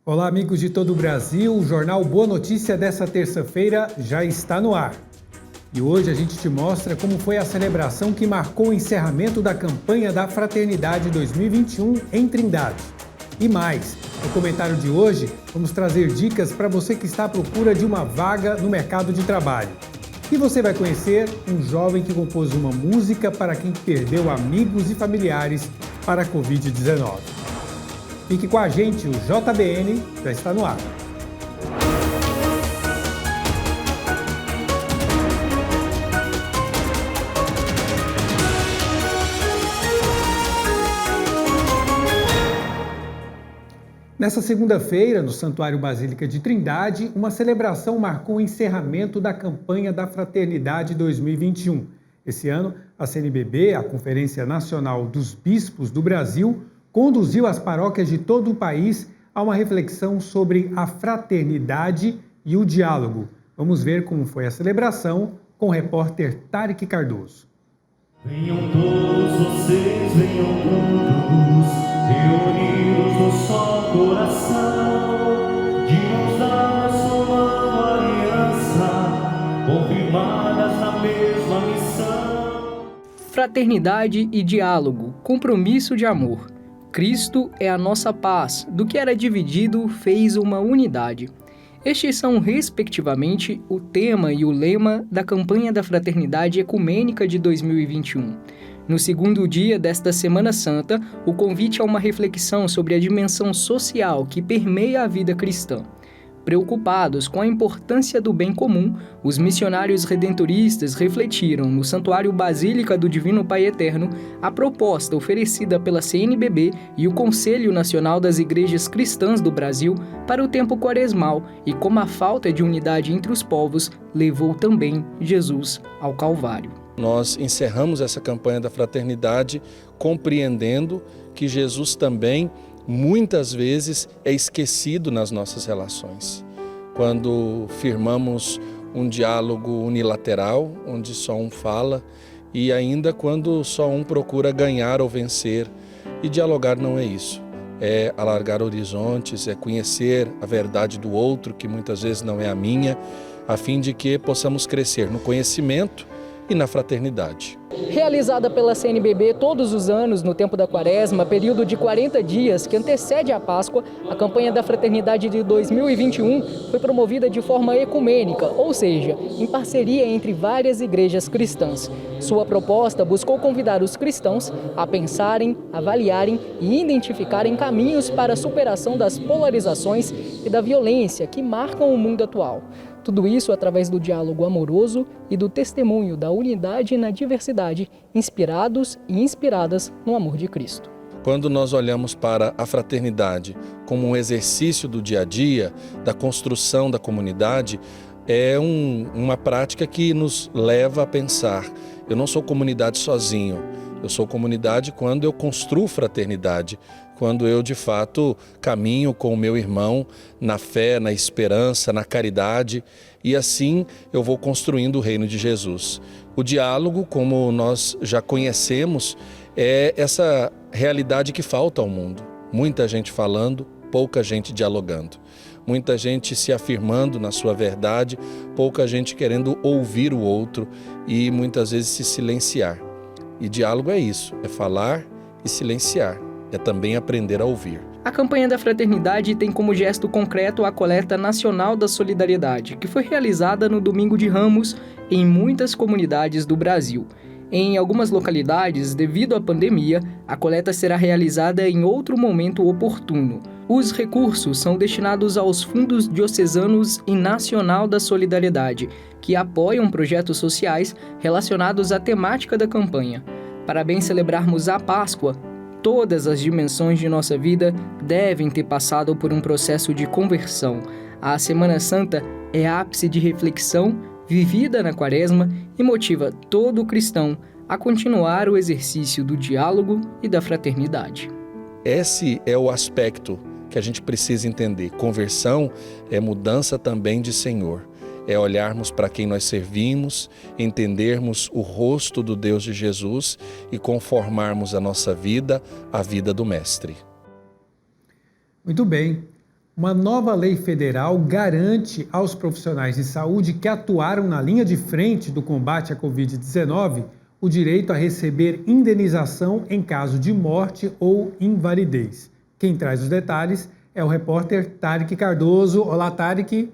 Olá, amigos de todo o Brasil. O Jornal Boa Notícia dessa terça-feira já está no ar. E hoje a gente te mostra como foi a celebração que marcou o encerramento da campanha da Fraternidade 2021 em Trindade. E mais, no comentário de hoje, vamos trazer dicas para você que está à procura de uma vaga no mercado de trabalho. E você vai conhecer um jovem que compôs uma música para quem perdeu amigos e familiares para a Covid-19. Fique com a gente, o JBN já está no ar. Nessa segunda-feira, no Santuário Basílica de Trindade, uma celebração marcou o encerramento da campanha da Fraternidade 2021. Esse ano, a CNBB, a Conferência Nacional dos Bispos do Brasil, conduziu as paróquias de todo o país a uma reflexão sobre a fraternidade e o diálogo. Vamos ver como foi a celebração com o repórter Tarek Cardoso. Venham todos vocês, venham todos, reunidos no só coração, de mãos dadas formando aliança, confirmadas na mesma missão. Fraternidade e diálogo, compromisso de amor. Cristo é a nossa paz, do que era dividido fez uma unidade. Estes são, respectivamente, o tema e o lema da campanha da Fraternidade Ecumênica de 2021. No segundo dia desta Semana Santa, o convite a uma reflexão sobre a dimensão social que permeia a vida cristã. Preocupados com a importância do bem comum, os missionários redentoristas refletiram no Santuário Basílica do Divino Pai Eterno a proposta oferecida pela CNBB e o Conselho Nacional das Igrejas Cristãs do Brasil para o tempo quaresmal e como a falta de unidade entre os povos levou também Jesus ao Calvário. Nós encerramos essa campanha da fraternidade compreendendo que Jesus também muitas vezes é esquecido nas nossas relações. Quando firmamos um diálogo unilateral, onde só um fala, e ainda quando só um procura ganhar ou vencer. E dialogar não é isso. É alargar horizontes, é conhecer a verdade do outro, que muitas vezes não é a minha, a fim de que possamos crescer no conhecimento e na fraternidade. Realizada pela CNBB todos os anos no tempo da Quaresma, período de 40 dias que antecede a Páscoa, a campanha da Fraternidade de 2021 foi promovida de forma ecumênica, ou seja, em parceria entre várias igrejas cristãs. Sua proposta buscou convidar os cristãos a pensarem, avaliarem e identificarem caminhos para a superação das polarizações e da violência que marcam o mundo atual. Tudo isso através do diálogo amoroso e do testemunho da unidade na diversidade, inspirados e inspiradas no amor de Cristo. Quando nós olhamos para a fraternidade como um exercício do dia a dia, da construção da comunidade, é uma prática que nos leva a pensar: eu não sou comunidade sozinho, eu sou comunidade quando eu construo fraternidade, quando eu de fato caminho com o meu irmão na fé, na esperança, na caridade, e assim eu vou construindo o reino de Jesus. O diálogo, como nós já conhecemos, é essa realidade que falta ao mundo. Muita gente falando, pouca gente dialogando. Muita gente se afirmando na sua verdade, pouca gente querendo ouvir o outro e muitas vezes se silenciar. E diálogo é isso, é falar e silenciar, é também aprender a ouvir. A campanha da Fraternidade tem como gesto concreto a Coleta Nacional da Solidariedade, que foi realizada no Domingo de Ramos em muitas comunidades do Brasil. Em algumas localidades, devido à pandemia, a coleta será realizada em outro momento oportuno. Os recursos são destinados aos Fundos Diocesanos e Nacional da Solidariedade, que apoiam projetos sociais relacionados à temática da campanha. Para bem celebrarmos a Páscoa, todas as dimensões de nossa vida devem ter passado por um processo de conversão. A Semana Santa é ápice de reflexão vivida na Quaresma e motiva todo cristão a continuar o exercício do diálogo e da fraternidade. Esse é o aspecto que a gente precisa entender. Conversão é mudança também de Senhor. É olharmos para quem nós servimos, entendermos o rosto do Deus de Jesus e conformarmos a nossa vida à vida do Mestre. Muito bem. Uma nova lei federal garante aos profissionais de saúde que atuaram na linha de frente do combate à Covid-19 o direito a receber indenização em caso de morte ou invalidez. Quem traz os detalhes é o repórter Tarek Cardoso. Olá, Tarek.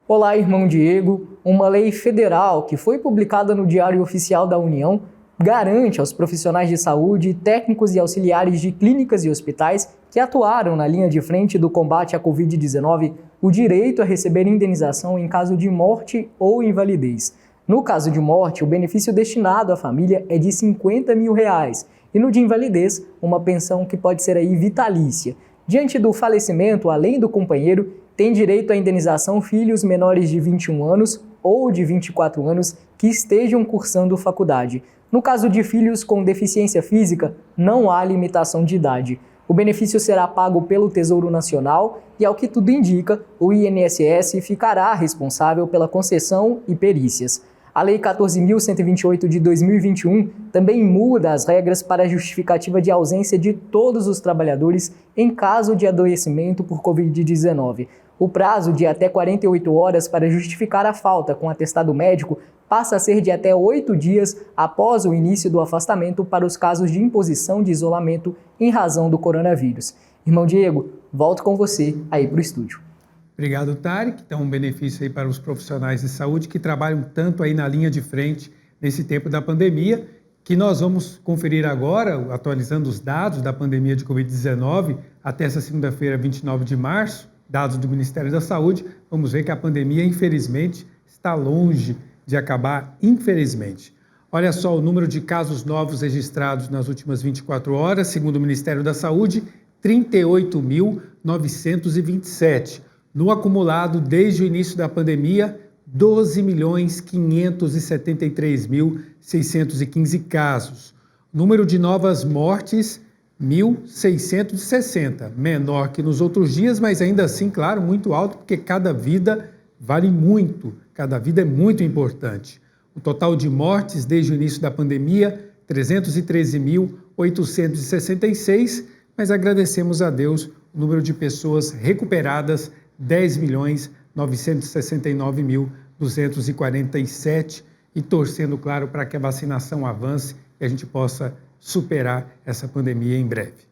Olá, irmão Diego. Uma lei federal que foi publicada no Diário Oficial da União garante aos profissionais de saúde, técnicos e auxiliares de clínicas e hospitais que atuaram na linha de frente do combate à Covid-19 o direito a receber indenização em caso de morte ou invalidez. No caso de morte, o benefício destinado à família é de R$50 mil e no de invalidez, uma pensão que pode ser aí vitalícia. Diante do falecimento, além do companheiro, tem direito à indenização filhos menores de 21 anos ou de 24 anos que estejam cursando faculdade. No caso de filhos com deficiência física, não há limitação de idade. O benefício será pago pelo Tesouro Nacional e, ao que tudo indica, o INSS ficará responsável pela concessão e perícias. A Lei 14.128 de 2021 também muda as regras para a justificativa de ausência de todos os trabalhadores em caso de adoecimento por Covid-19. O prazo de até 48 horas para justificar a falta com atestado médico passa a ser de até 8 dias após o início do afastamento para os casos de imposição de isolamento em razão do coronavírus. Irmão Diego, volto com você aí para o estúdio. Obrigado, Tarek. Então, um benefício aí para os profissionais de saúde que trabalham tanto aí na linha de frente nesse tempo da pandemia, que nós vamos conferir agora, atualizando os dados da pandemia de Covid-19 até essa segunda-feira, 29 de março, dados do Ministério da Saúde. Vamos ver que a pandemia, infelizmente, está longe de acabar, infelizmente. Olha só o número de casos novos registrados nas últimas 24 horas, segundo o Ministério da Saúde, 38.927. No acumulado, desde o início da pandemia, 12.573.615 casos. Número de novas mortes, 1.660. Menor que nos outros dias, mas ainda assim, claro, muito alto, porque cada vida vale muito. Cada vida é muito importante. O total de mortes desde o início da pandemia, 313.866, mas agradecemos a Deus o número de pessoas recuperadas, 10.969.247, e torcendo, claro, para que a vacinação avance e a gente possa superar essa pandemia em breve.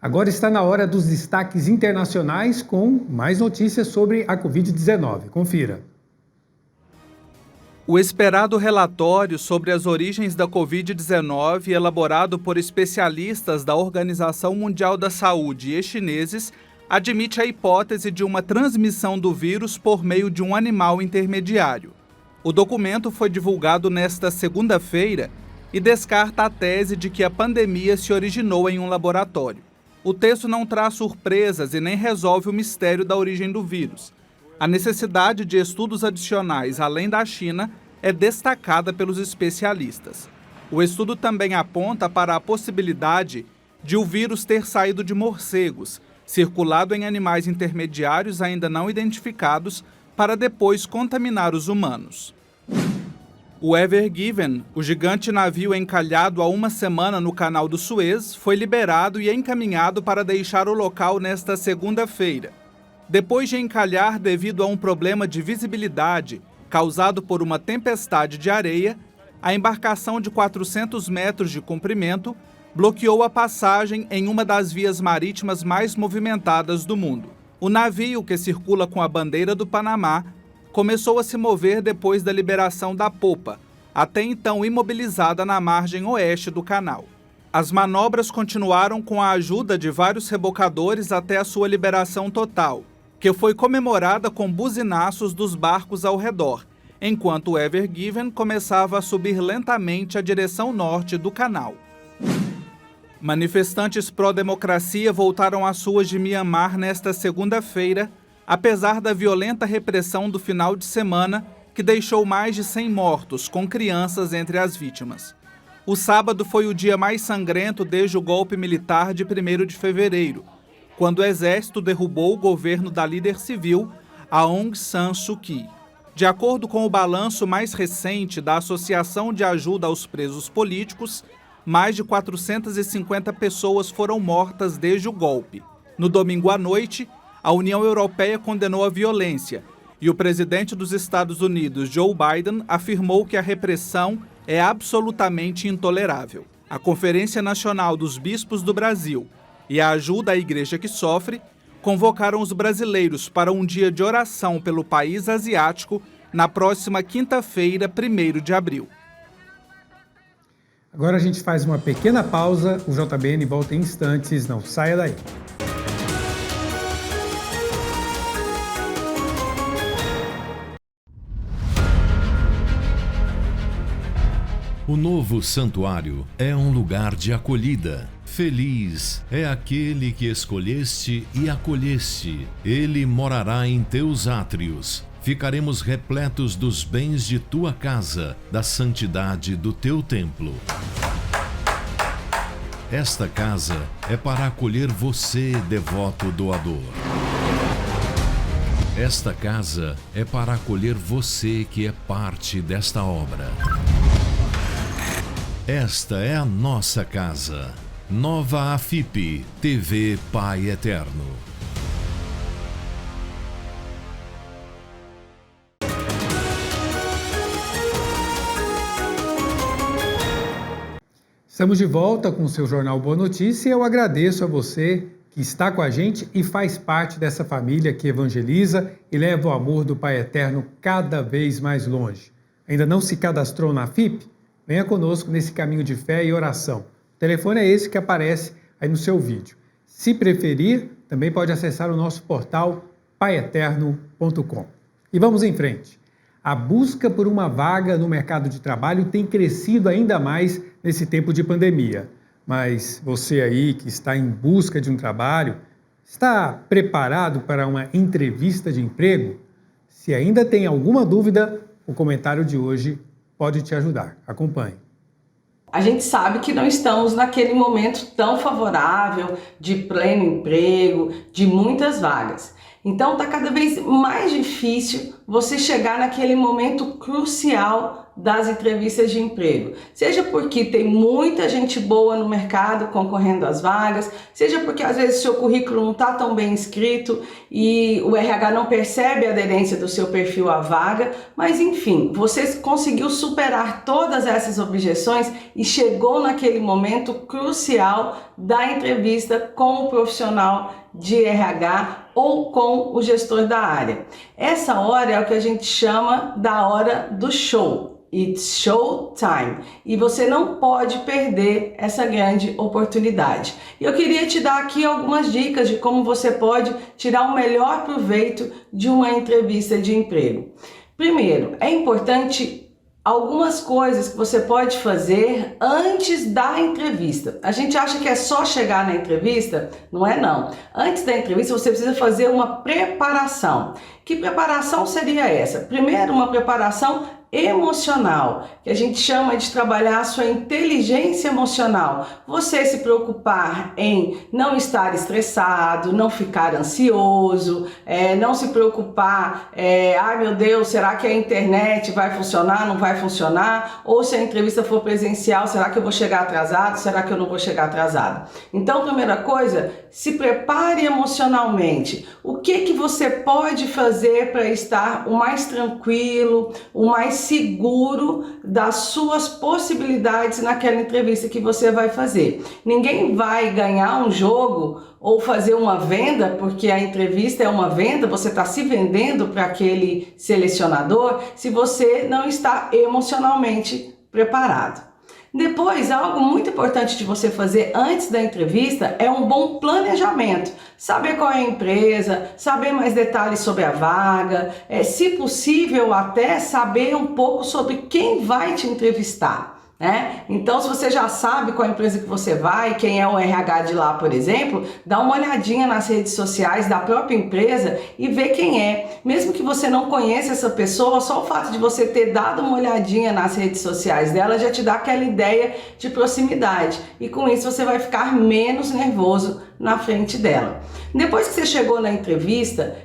Agora está na hora dos destaques internacionais com mais notícias sobre a Covid-19. Confira. O esperado relatório sobre as origens da Covid-19, elaborado por especialistas da Organização Mundial da Saúde e chineses, admite a hipótese de uma transmissão do vírus por meio de um animal intermediário. O documento foi divulgado nesta segunda-feira e descarta a tese de que a pandemia se originou em um laboratório. O texto não traz surpresas e nem resolve o mistério da origem do vírus. A necessidade de estudos adicionais além da China é destacada pelos especialistas. O estudo também aponta para a possibilidade de o vírus ter saído de morcegos, circulado em animais intermediários ainda não identificados, para depois contaminar os humanos. O Ever Given, o gigante navio encalhado há uma semana no Canal do Suez, foi liberado e encaminhado para deixar o local nesta segunda-feira. Depois de encalhar devido a um problema de visibilidade causado por uma tempestade de areia, a embarcação de 400 metros de comprimento bloqueou a passagem em uma das vias marítimas mais movimentadas do mundo. O navio, que circula com a bandeira do Panamá, começou a se mover depois da liberação da popa, até então imobilizada na margem oeste do canal. As manobras continuaram com a ajuda de vários rebocadores até a sua liberação total, que foi comemorada com buzinaços dos barcos ao redor, enquanto o Ever Given começava a subir lentamente a direção norte do canal. Manifestantes pró-democracia voltaram às ruas de Mianmar nesta segunda-feira, apesar da violenta repressão do final de semana, que deixou mais de 100 mortos, com crianças entre as vítimas. O sábado foi o dia mais sangrento desde o golpe militar de 1º de fevereiro, quando o exército derrubou o governo da líder civil, Aung San Suu Kyi. De acordo com o balanço mais recente da Associação de Ajuda aos Presos Políticos, mais de 450 pessoas foram mortas desde o golpe. No domingo à noite, a União Europeia condenou a violência e o presidente dos Estados Unidos, Joe Biden, afirmou que a repressão é absolutamente intolerável. A Conferência Nacional dos Bispos do Brasil e a Ajuda à Igreja que Sofre convocaram os brasileiros para um dia de oração pelo país asiático na próxima quinta-feira, 1º de abril. Agora a gente faz uma pequena pausa, o JBN volta em instantes, não saia daí. O novo santuário é um lugar de acolhida. Feliz é aquele que escolheste e acolheste. Ele morará em teus átrios. Ficaremos repletos dos bens de tua casa, da santidade do teu templo. Esta casa é para acolher você, devoto doador. Esta casa é para acolher você que é parte desta obra. Esta é a nossa casa. Nova AFIP, TV Pai Eterno. Estamos de volta com o seu Jornal Boa Notícia e eu agradeço a você que está com a gente e faz parte dessa família que evangeliza e leva o amor do Pai Eterno cada vez mais longe. Ainda não se cadastrou na AFIP? Venha conosco nesse caminho de fé e oração. O telefone é esse que aparece aí no seu vídeo. Se preferir, também pode acessar o nosso portal paieterno.com. E vamos em frente. A busca por uma vaga no mercado de trabalho tem crescido ainda mais nesse tempo de pandemia. Mas você aí que está em busca de um trabalho, está preparado para uma entrevista de emprego? Se ainda tem alguma dúvida, o comentário de hoje pode te ajudar. Acompanhe. A gente sabe que não estamos naquele momento tão favorável de pleno emprego, de muitas vagas. Então está cada vez mais difícil você chegar naquele momento crucial das entrevistas de emprego. Seja porque tem muita gente boa no mercado concorrendo às vagas, seja porque às vezes seu currículo não está tão bem escrito e o RH não percebe a aderência do seu perfil à vaga, mas enfim, você conseguiu superar todas essas objeções e chegou naquele momento crucial da entrevista com o profissional de RH ou com o gestor da área. Essa hora é o que a gente chama da hora do show. It's show time. E você não pode perder essa grande oportunidade. E eu queria te dar aqui algumas dicas de como você pode tirar o melhor proveito de uma entrevista de emprego. Primeiro, é importante algumas coisas que você pode fazer antes da entrevista. A gente acha que é só chegar na entrevista? Não é não. Antes da entrevista você precisa fazer uma preparação. Que preparação seria essa? Primeiro, uma preparação emocional, que a gente chama de trabalhar a sua inteligência emocional. Você se preocupar em não estar estressado, não ficar ansioso, não se preocupar, ai meu Deus, será que a internet vai funcionar, não vai funcionar? Ou se a entrevista for presencial, será que eu vou chegar atrasado, será que eu não vou chegar atrasado? Então, primeira coisa, se prepare emocionalmente. O que você pode fazer para estar o mais tranquilo, o mais seguro das suas possibilidades naquela entrevista que você vai fazer. Ninguém vai ganhar um jogo ou fazer uma venda, porque a entrevista é uma venda, você está se vendendo para aquele selecionador, se você não está emocionalmente preparado. Depois, algo muito importante de você fazer antes da entrevista é um bom planejamento. Saber qual é a empresa, saber mais detalhes sobre a vaga, se possível até saber um pouco sobre quem vai te entrevistar. Então, se você já sabe qual empresa que você vai, quem é o RH de lá, por exemplo, dá uma olhadinha nas redes sociais da própria empresa e vê quem é. Mesmo que você não conheça essa pessoa, só o fato de você ter dado uma olhadinha nas redes sociais dela já te dá aquela ideia de proximidade. E com isso você vai ficar menos nervoso na frente dela. Depois que você chegou na entrevista,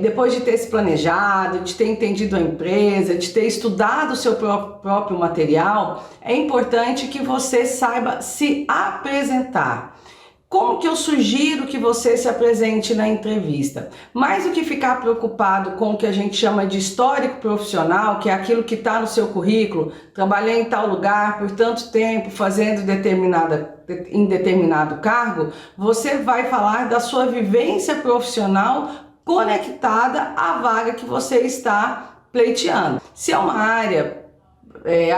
depois de ter se planejado, de ter entendido a empresa, de ter estudado o seu próprio material, é importante que você saiba se apresentar. como que eu sugiro que você se apresente na entrevista? Mais do que ficar preocupado com o que a gente chama de histórico profissional, que é aquilo que está no seu currículo, trabalhei em tal lugar por tanto tempo, fazendo em determinado cargo, você vai falar da sua vivência profissional conectada à vaga que você está pleiteando. Se é uma área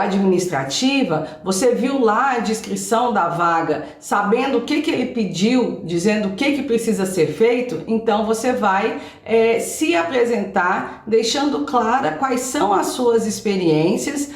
administrativa, você viu lá a descrição da vaga, sabendo o que ele pediu, dizendo o que precisa ser feito, então você vai se apresentar, deixando clara quais são as suas experiências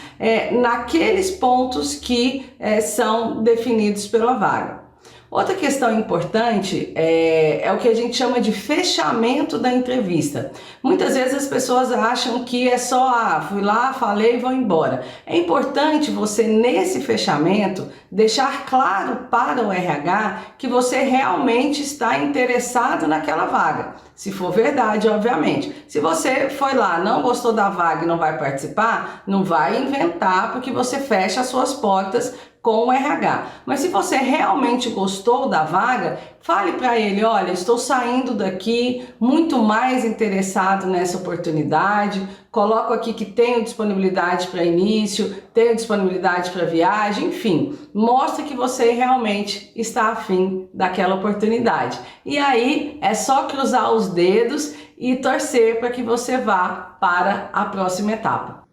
naqueles pontos que são definidos pela vaga. Outra questão importante é o que a gente chama de fechamento da entrevista. Muitas vezes as pessoas acham que é só, fui lá, falei e vou embora. É importante você, nesse fechamento, deixar claro para o RH que você realmente está interessado naquela vaga. Se for verdade, obviamente. Se você foi lá, não gostou da vaga e não vai participar, não vai inventar porque você fecha as suas portas com o RH. Mas se você realmente gostou da vaga, fale para ele, olha, estou saindo daqui muito mais interessado nessa oportunidade, coloco aqui que tenho disponibilidade para início, tenho disponibilidade para viagem, enfim, mostra que você realmente está afim daquela oportunidade. E aí é só cruzar os dedos e torcer para que você vá para a próxima etapa.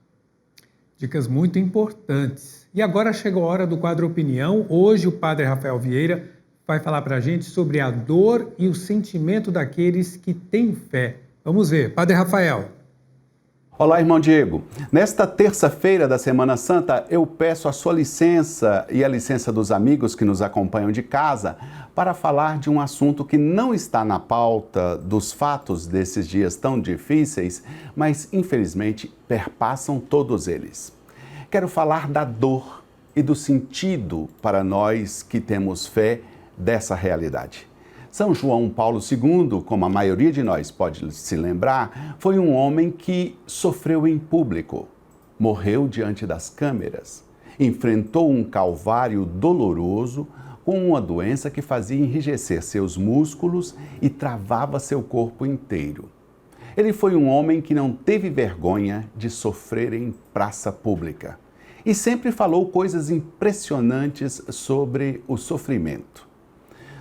Dicas muito importantes. E agora chegou a hora do quadro Opinião. Hoje o Padre Rafael Vieira vai falar para a gente sobre a dor e o sentimento daqueles que têm fé. Vamos ver. Padre Rafael. Olá, irmão Diego. Nesta terça-feira da Semana Santa, eu peço a sua licença e a licença dos amigos que nos acompanham de casa para falar de um assunto que não está na pauta dos fatos desses dias tão difíceis, mas infelizmente perpassam todos eles. Quero falar da dor e do sentido para nós que temos fé dessa realidade. São João Paulo II, como a maioria de nós pode se lembrar, foi um homem que sofreu em público, morreu diante das câmeras, enfrentou um calvário doloroso com uma doença que fazia enrijecer seus músculos e travava seu corpo inteiro. Ele foi um homem que não teve vergonha de sofrer em praça pública e sempre falou coisas impressionantes sobre o sofrimento.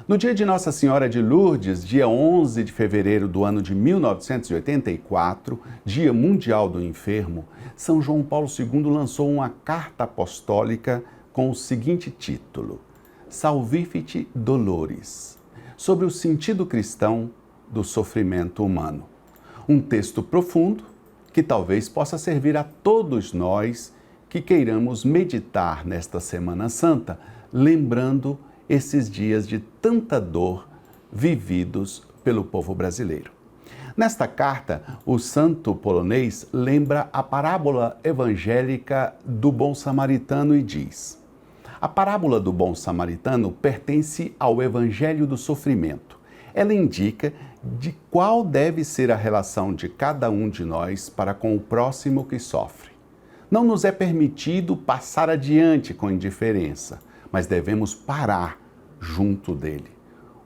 No dia de Nossa Senhora de Lourdes, dia 11 de fevereiro do ano de 1984, Dia Mundial do Enfermo, São João Paulo II lançou uma carta apostólica com o seguinte título: Salvifici Doloris, sobre o sentido cristão do sofrimento humano. Um texto profundo que talvez possa servir a todos nós que queiramos meditar nesta Semana Santa, lembrando esses dias de tanta dor vividos pelo povo brasileiro. Nesta carta, o santo polonês lembra a parábola evangélica do bom samaritano e diz: a parábola do bom samaritano pertence ao evangelho do sofrimento. Ela indica de qual deve ser a relação de cada um de nós para com o próximo que sofre. Não nos é permitido passar adiante com indiferença, mas devemos parar junto dele.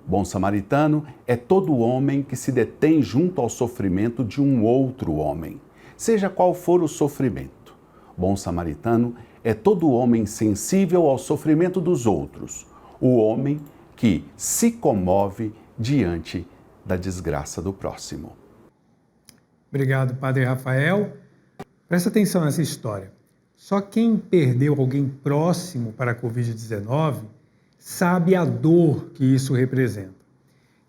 Bom samaritano é todo homem que se detém junto ao sofrimento de um outro homem, seja qual for o sofrimento. Bom samaritano é todo homem sensível ao sofrimento dos outros, o homem que se comove diante da desgraça do próximo. Obrigado, Padre Rafael. Presta atenção nessa história. Só quem perdeu alguém próximo para a Covid-19 sabe a dor que isso representa.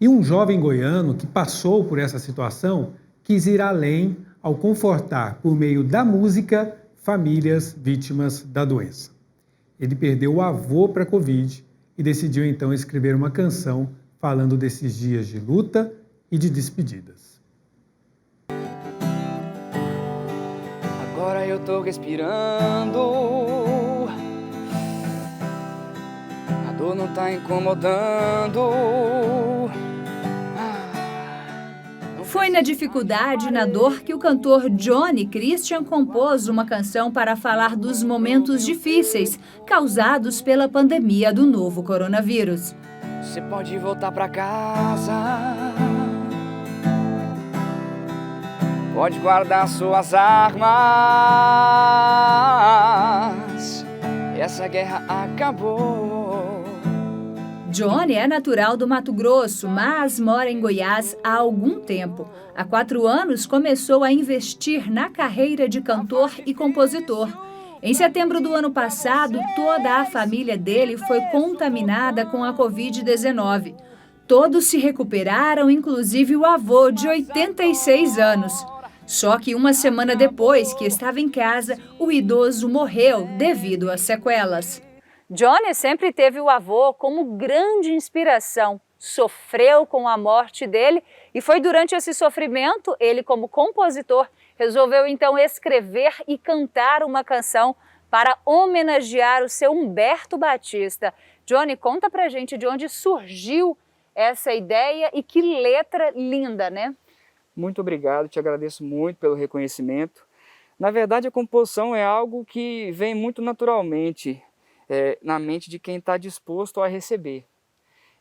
E um jovem goiano que passou por essa situação quis ir além ao confortar, por meio da música, famílias vítimas da doença. Ele perdeu o avô para a Covid e decidiu então escrever uma canção falando desses dias de luta e de despedidas. Agora eu tô respirando, a dor não tá incomodando. Foi na dificuldade e na dor que o cantor Johnny Christian compôs uma canção para falar dos momentos difíceis causados pela pandemia do novo coronavírus. você pode voltar pra casa. Pode guardar suas armas. Essa guerra acabou. Johnny é natural do Mato Grosso, mas mora em Goiás há algum tempo. Há 4 anos começou a investir na carreira de cantor e compositor. Em setembro do ano passado, toda a família dele foi contaminada com a Covid-19. Todos se recuperaram, inclusive o avô, de 86 anos. Só que uma semana depois que estava em casa, o idoso morreu devido às sequelas. Johnny sempre teve o avô como grande inspiração. Sofreu com a morte dele e foi durante esse sofrimento, ele como compositor, resolveu então escrever e cantar uma canção para homenagear o seu Humberto Batista. Johnny, conta pra gente de onde surgiu essa ideia e que letra linda, né? Muito obrigado, te agradeço muito pelo reconhecimento. Na verdade, a composição é algo que vem muito naturalmente na mente de quem está disposto a receber.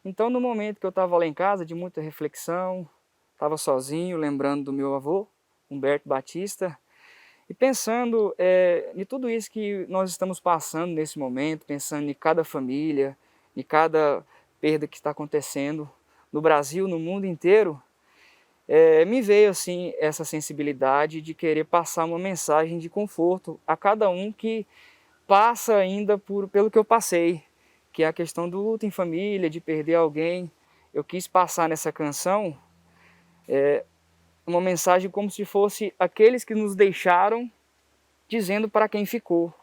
Então, no momento que eu estava lá em casa, de muita reflexão, estava sozinho, lembrando do meu avô, Humberto Batista, e pensando em tudo isso que nós estamos passando nesse momento, pensando em cada família, em cada perda que está acontecendo no Brasil, no mundo inteiro, me veio assim essa sensibilidade de querer passar uma mensagem de conforto a cada um que passa ainda pelo que eu passei, que é a questão do luto em família, de perder alguém. Eu quis passar nessa canção uma mensagem como se fosse aqueles que nos deixaram, dizendo para quem ficou.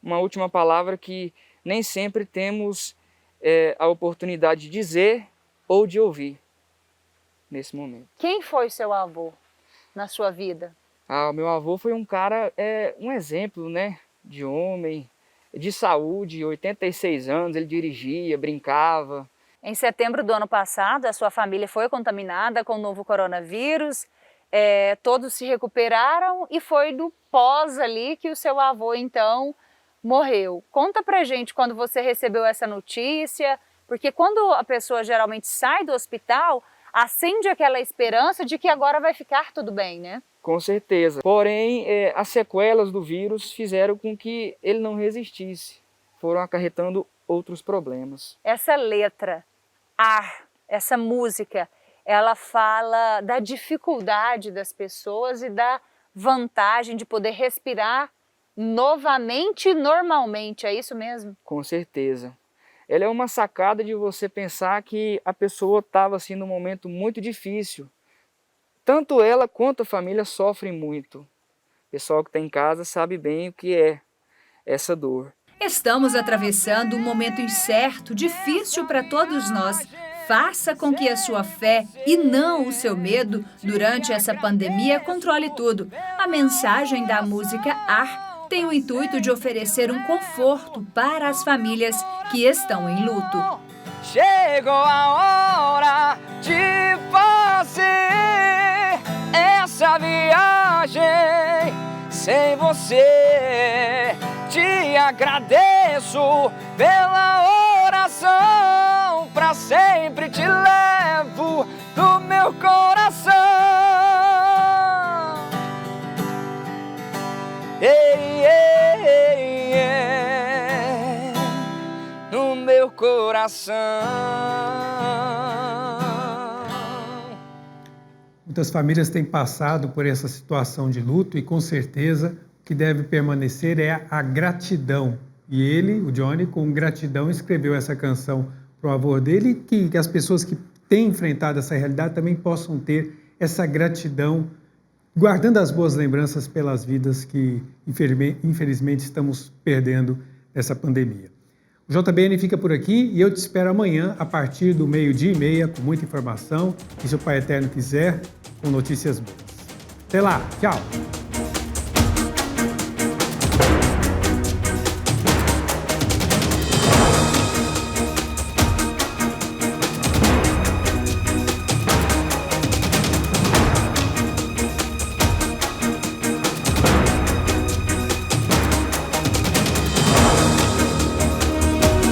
Uma última palavra que nem sempre temos a oportunidade de dizer ou de ouvir nesse momento. Quem foi seu avô na sua vida? O meu avô foi um cara, um exemplo, né, de homem, de saúde, 86 anos, ele dirigia, brincava. Em setembro do ano passado, a sua família foi contaminada com o novo coronavírus, todos se recuperaram e foi do pós ali que o seu avô então morreu. Conta pra gente quando você recebeu essa notícia, porque quando a pessoa geralmente sai do hospital, acende aquela esperança de que agora vai ficar tudo bem, né? Com certeza. Porém, as sequelas do vírus fizeram com que ele não resistisse. Foram acarretando outros problemas. Essa letra, essa música, ela fala da dificuldade das pessoas e da vantagem de poder respirar novamente e normalmente. É isso mesmo? Com certeza. Ela é uma sacada de você pensar que a pessoa estava assim num momento muito difícil. Tanto ela quanto a família sofrem muito. O pessoal que está em casa sabe bem o que é essa dor. Estamos atravessando um momento incerto, difícil para todos nós. Faça com que a sua fé e não o seu medo durante essa pandemia controle tudo. A mensagem da música tem o intuito de oferecer um conforto para as famílias que estão em luto. Chegou a hora de fazer essa viagem sem você. Te agradeço pela oração, pra sempre te levo no meu coração. Ei, ei, ei, no meu coração. Muitas famílias têm passado por essa situação de luto e, com certeza, o que deve permanecer é a gratidão. E ele, o Johnny, com gratidão, escreveu essa canção para o avô dele e que as pessoas que têm enfrentado essa realidade também possam ter essa gratidão, guardando as boas lembranças pelas vidas que, infelizmente, estamos perdendo nessa pandemia. O JBN fica por aqui e eu te espero amanhã, a partir do 12:30, com muita informação e, se o Pai Eterno quiser, com notícias boas. Até lá, tchau!